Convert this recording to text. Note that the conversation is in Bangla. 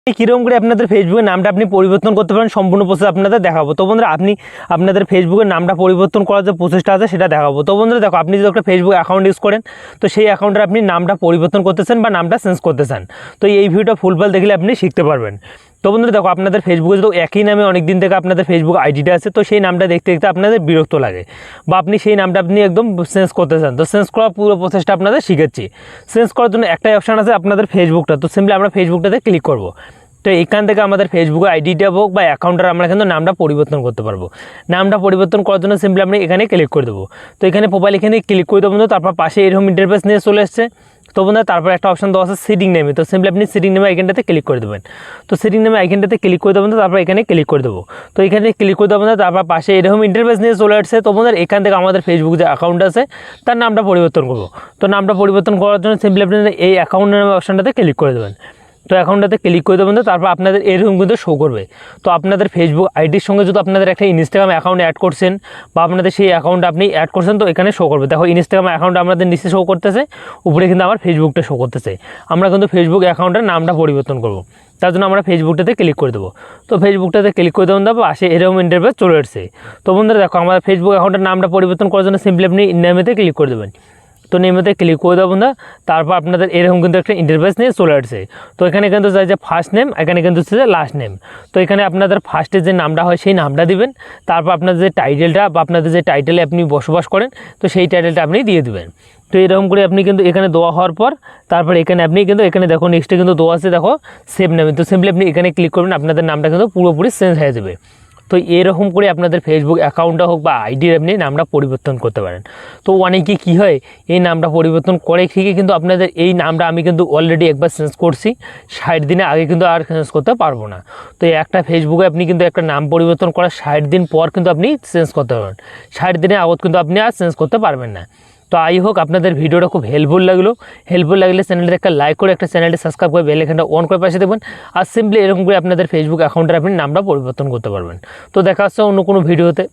কীরকম করে আপনাদের ফেসবুকের নামটা আপনি পরিবর্তন করতে পারেন সম্পূর্ণ প্রসেস আপনাদের দেখাবো। তো বন্ধুরা আপনি আপনাদের ফেসবুকের নামটা পরিবর্তন করার যে প্রসেসটা আছে সেটা দেখাবো। তো বন্ধুরা দেখো, আপনি যদি একটা ফেসবুক অ্যাকাউন্ট ইউজ করেন তো সেই অ্যাকাউন্টে আপনি নামটা পরিবর্তন করতেছেন বা নামটা চেঞ্জ করতে চান, তো এই ভিডিওটা ফুলফল দেখলে আপনি শিখতে পারবেন। তো বন্ধুরা দেখো, আপনাদের ফেসবুকে যদি একই নামে অনেক দিন থেকে আপনাদের ফেসবুক আইডিটা আছে, তো সেই নামটা দেখতে দেখতে আপনাদের বিরক্ত লাগে বা আপনি সেই নামটা আপনি একদম চেঞ্জ করতে চান, তো চেঞ্জ করার পুরো প্রসেসটা আপনাদের শিখাচ্ছি। চেঞ্জ করার জন্য একটাই অপশান আছে আপনাদের ফেসবুকটা, তো সিম্পলি আমরা ফেসবুকটাতে ক্লিক করব। তো এখান থেকে আমাদের ফেসবুকের আইডিটা হোক বা অ্যাকাউন্টের আমরা কিন্তু নামটা পরিবর্তন করতে পারবো। নামটা পরিবর্তন করার জন্য সিম্পলি আপনি এখানে ক্লিক করে দেবো। তো এখানে প্রোফাইল এখানে ক্লিক করে দেবো, তারপর পাশে এরকম ইন্টারফেস নিয়ে চলে এসছে। তো বন্ধুরা তারপর একটা অপশন দেওয়া আছে সিটিং নেমে, তো সিম্পলি আপনি সিটিং নেমে আইকনটাতে ক্লিক করে দেবেন। তো সিটিং নেমে আইকনটাতে ক্লিক করে দেবেন, তারপর এখানে ক্লিক করে দেবো। তো এখানে ক্লিক করে দেবেন, তারপর পাশে এরকম ইন্টারফেস নিয়ে চলে আসছে। তো বন্ধুরা এখান থেকে আমাদের ফেসবুক যে অ্যাকাউন্ট আছে তার নামটা পরিবর্তন করবো। তো নামটা পরিবর্তন করার জন্য সিম্পলি আপনি এই অ্যাকাউন্ট নামে অপশানটাতে ক্লিক করে দেবেন। তো অ্যাকাউন্টটাতে ক্লিক করে দেবেন, তারপর আপনাদের এরকম কিন্তু শো করবে। তো আপনাদের ফেসবুক আইডির সঙ্গে যদি আপনাদের একটা ইনস্টাগ্রাম অ্যাকাউন্ট অ্যাড করছেন বা আপনাদের সেই অ্যাকাউন্ট আপনি অ্যাড করছেন, তো এখানে শো করবে। দেখো ইনস্টাগ্রাম অ্যাকাউন্ট আমাদের নিচে শো করতেছে, উপরে কিন্তু আমার ফেসবুকটা শো করতেছে। আমরা কিন্তু ফেসবুক অ্যাকাউন্টের নামটা পরিবর্তন করব, তার জন্য আমরা ফেসবুকটাতে ক্লিক করে দেবো। তো ফেসবুকটাতে ক্লিক করে দেবেন, তারপর আসে এরকম ইন্টারফেস চলে আসছে। তো বন্ধুরা দেখো, আমাদের ফেসবুক অ্যাকাউন্টের নামটা পরিবর্তন করার জন্য সিম্পলি আপনি নেমেতে ক্লিক করে দেবেন। তো নেমেতে ক্লিক করে দেবো না, তারপর আপনাদের এরকম কিন্তু একটা ইন্টারফেস নিয়ে চলে আসছে। তো এখানে কিন্তু চাই যে ফার্স্ট নেম, এখানে কিন্তু হচ্ছে যে লাস্ট নেম। তো এখানে আপনাদের ফার্স্টে যে নামটা হয় সেই নামটা দিবেন, তারপর আপনাদের যে টাইটেলটা বা আপনাদের যে টাইটেলে আপনি বসবাস করেন তো সেই টাইটেলটা আপনি দিয়ে দেবেন। তো এরকম করে আপনি কিন্তু এখানে দেওয়া হওয়ার পর তারপর এখানে আপনি কিন্তু এখানে দেখো নেক্সটে কিন্তু দেওয়া আছে, দেখো সেভ নেমে। তো সিম্পলি আপনি এখানে ক্লিক করবেন, আপনাদের নামটা কিন্তু পুরোপুরি চেঞ্জ হয়ে যাবে। তো এরকম করে আপনাদের ফেসবুক অ্যাকাউন্টটা হোক বা আইডির আপনি নামটা পরিবর্তন করতে পারেন। তো অনেকে কী হয়, এই নামটা পরিবর্তন করে ঠিকই, কিন্তু আপনাদের এই নামটা আমি কিন্তু অলরেডি একবার চেঞ্জ করছি 60 দিনে আগে, কিন্তু আর চেঞ্জ করতে পারবো না। তো একটা ফেসবুকে আপনি কিন্তু একটা নাম পরিবর্তন করার 60 দিন পর কিন্তু আপনি চেঞ্জ করতে পারবেন, 60 দিনের আগত কিন্তু আপনি আর চেঞ্জ করতে পারবেন না। তো আই হোক আপনাদের ভিডিওটা খুব হেল্পফুল লাগলে চ্যানেলটা একটা লাইক করে একটা চ্যানেলটি সাবস্ক্রাইব করে বেল আইকনটা অন করে পাশে দেবেন। আর সিম্পলি এরকম করে আপনাদের ফেসবুক অ্যাকাউন্টের আপনি নামটা পরিবর্তন করতে পারবেন। তো দেখা হচ্ছে অন্য কোনো ভিডিওতে।